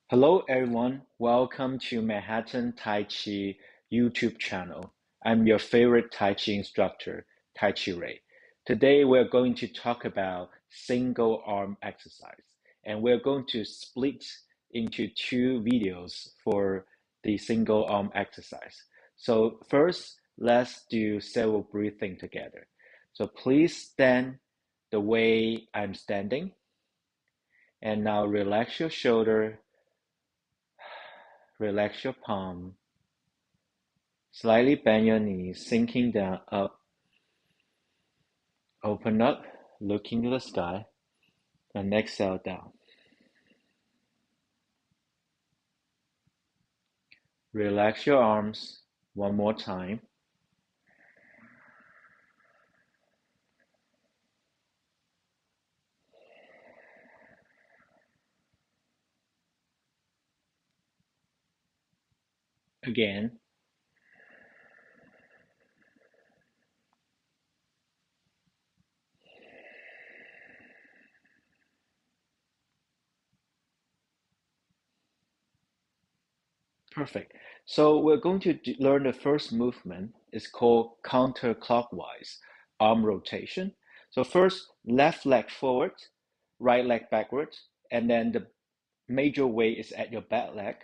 Hello everyone, welcome to Manhattan Tai Chi YouTube channel. I'm your favorite Tai Chi instructor, Tai Chi Ray. Today we're going to talk about single arm exercise, and we're going to split into two videos for the single arm exercise. So first, let's do several breathing together. So please stand the way I'm standing, and now relax your shoulder. Relax your palm. Slightly bend your knees, sinking down, up. Open up, looking to the sky, and exhale down. Relax your arms one more time. Again. Perfect. So we're going to learn the first movement. It's called counterclockwise, arm rotation. So first, left leg forward, right leg backwards, and then the major weight is at your back leg,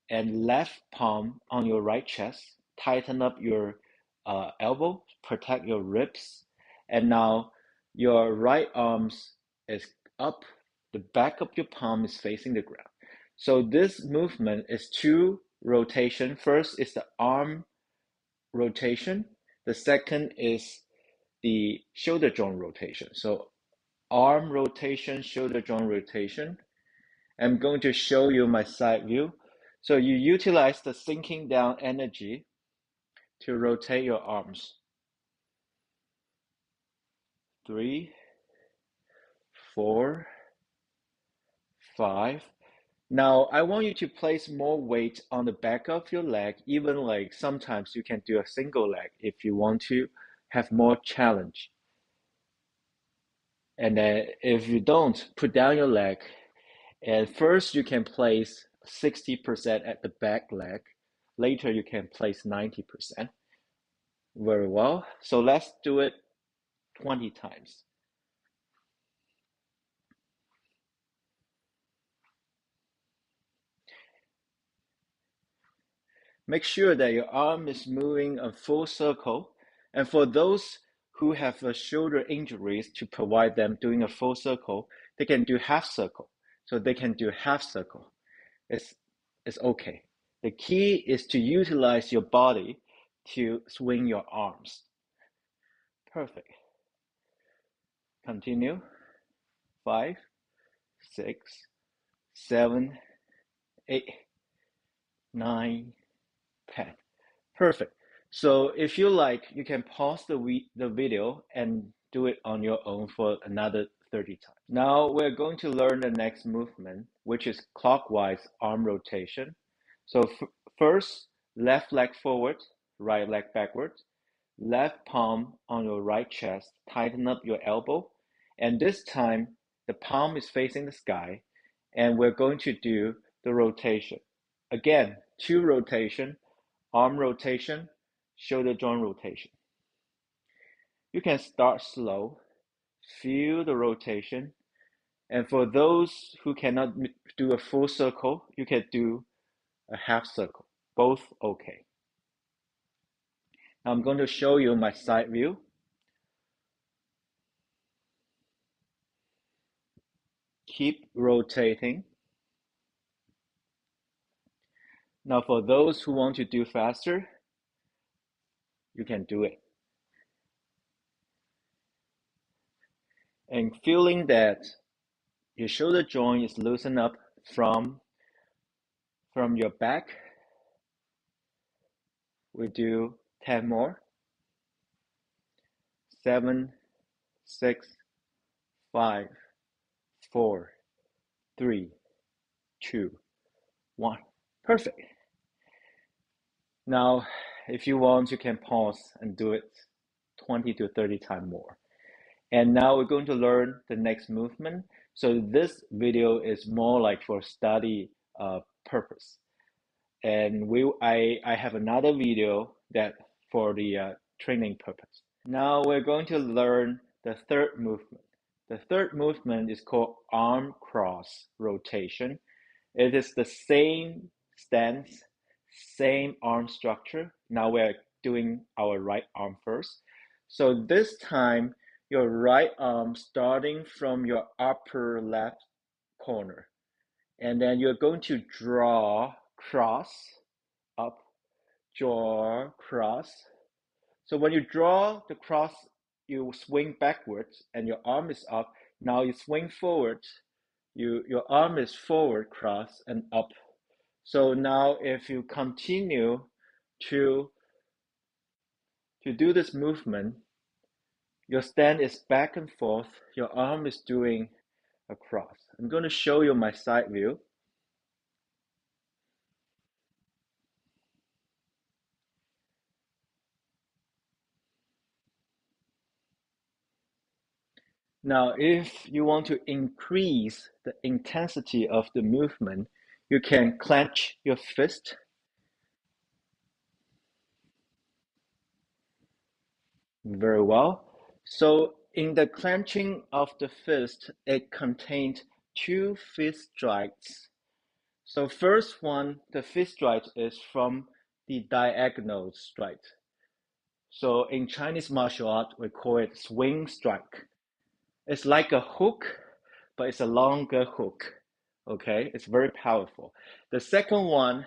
and left palm on your right chest. Tighten up your elbow, protect your ribs, and now your right arms is up. The back of your palm is facing the ground. So this movement is two rotation. First is the arm rotation. The second is the shoulder joint rotation. So arm rotation, shoulder joint rotation. I'm going to show you my side view. So you utilize the sinking down energy to rotate your arms. 3, 4, 5. Now I want you to place more weight on the back of your leg, even like sometimes you can do a single leg if you want to have more challenge. And then if you don't, put down your leg. And first you can place 60% at the back leg. Later you can place 90%. Very well. So let's do it 20 times. Make sure that your arm is moving a full circle. And for those who have shoulder injuries, to provide them doing a full circle, they can do half circle. So they can do half circle. It's okay. The key is to utilize your body to swing your arms. Perfect. Continue. 5, 6, 7, 8, 9, 10. Perfect. So if you like, you can pause the video and do it on your own for another 30 times. Now we're going to learn the next movement, which is clockwise arm rotation. So first, left leg forward, right leg backwards, left palm on your right chest, tighten up your elbow, and this time the palm is facing the sky, and we're going to do the rotation. Again, two rotation, arm rotation, shoulder joint rotation. You can start slow, feel the rotation, and for those who cannot do a full circle, you can do a half circle, both okay. Now I'm going to show you my side view. Keep rotating. Now for those who want to do faster, you can do it. And feeling that your shoulder joint is loosened up from your back, we do 10 more. 7, 6, 5, 4, 3, 2, 1. Perfect. Now, if you want, you can pause and do it 20 to 30 times more. And now we're going to learn the next movement. So this video is more like for study purpose. And I have another video that for the training purpose. Now we're going to learn the third movement. The third movement is called arm cross rotation. It is the same stance, same arm structure. Now we're doing our right arm first. So this time, your right arm starting from your upper left corner. And then you're going to draw cross up, draw cross. So when you draw the cross, you swing backwards and your arm is up. Now you swing forward, your arm is forward cross and up. So now if you continue to do this movement, your stand is back and forth, your arm is doing a cross. I'm going to show you my side view. Now, if you want to increase the intensity of the movement, you can clench your fist. Very well. So in the clenching of the fist, it contained two fist strikes. So first one, the fist strike is from the diagonal strike. So in Chinese martial art, we call it swing strike. It's like a hook, but it's a longer hook. Okay, it's very powerful. The second one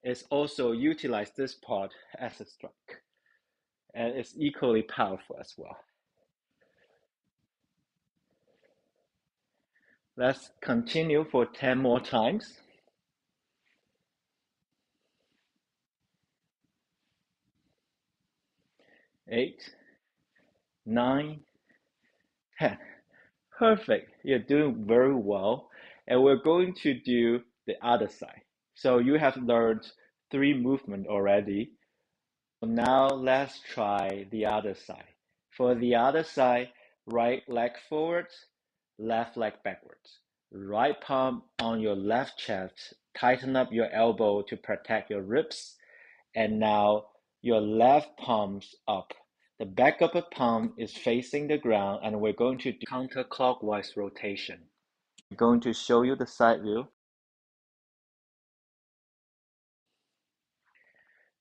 is also utilize this part as a strike, and it's equally powerful as well. Let's continue for 10 more times. 8, 9, 10. Perfect. You're doing very well. And we're going to do the other side. So you have learned 3 movements already. Now let's try the other side. For the other side, right leg forwards, left leg backwards. Right palm on your left chest. Tighten up your elbow to protect your ribs. And now your left palm's up. The back of the palm is facing the ground, and we're going to do counterclockwise rotation. I'm going to show you the side view.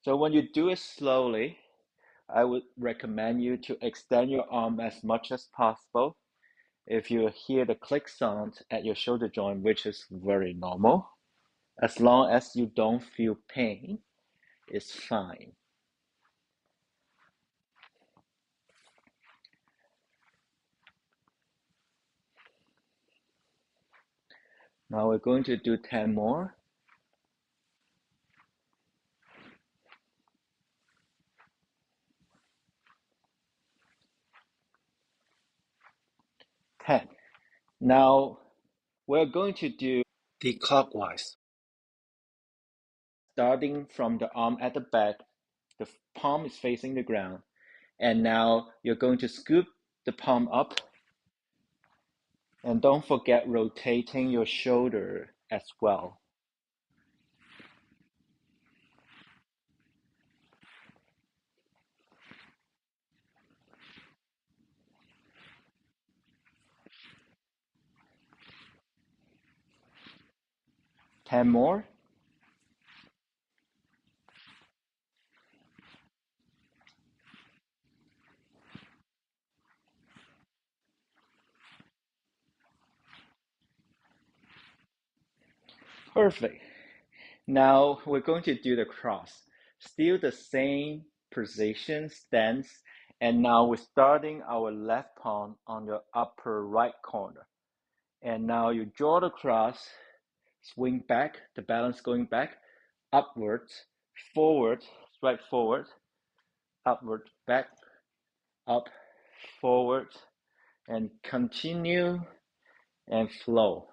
So when you do it slowly, I would recommend you to extend your arm as much as possible. If you hear the click sound at your shoulder joint, which is very normal, as long as you don't feel pain, it's fine. Now we're going to do 10 more. 10. Now we're going to do the clockwise. Starting from the arm at the back, the palm is facing the ground. And now you're going to scoop the palm up. And don't forget rotating your shoulder as well. Ten more. Perfect. Now we're going to do the cross. Still the same position, stance, and now we're starting our left palm on your upper right corner. And now you draw the cross, swing back, the balance going back, upwards, forward, straight forward, upward, back, up, forward, and continue and flow.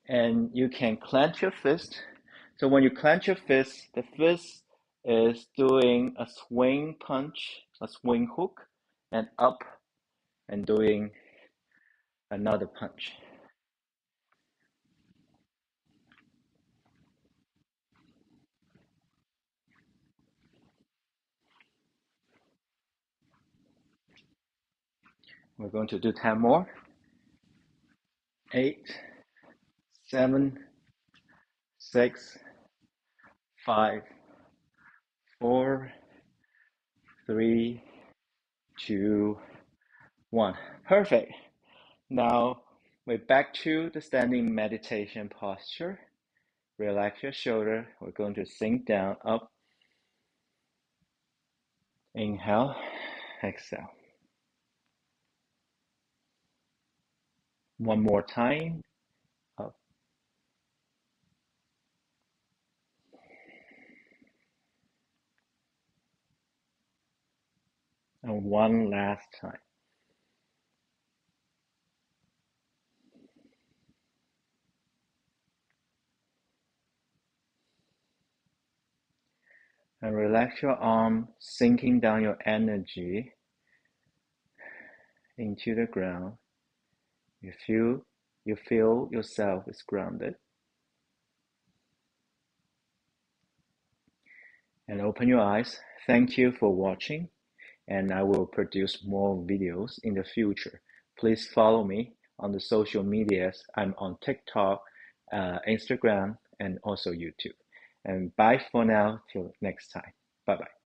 And you can clench your fist. So when you clench your fist, the fist is doing a swing punch, a swing hook, and up and doing another punch. We're going to do 10 more. 8, 7, 6, 5, 4, 3, 2, 1. Perfect. Now we're back to the standing meditation posture. Relax your shoulder. We're going to sink down, up. Inhale, exhale. One more time. Up. And one last time. And relax your arm, sinking down your energy into the ground. You feel yourself is grounded. And open your eyes. Thank you for watching, and I will produce more videos in the future. Please follow me on the social medias. I'm on TikTok, Instagram, and also YouTube. And bye for now till next time. Bye bye.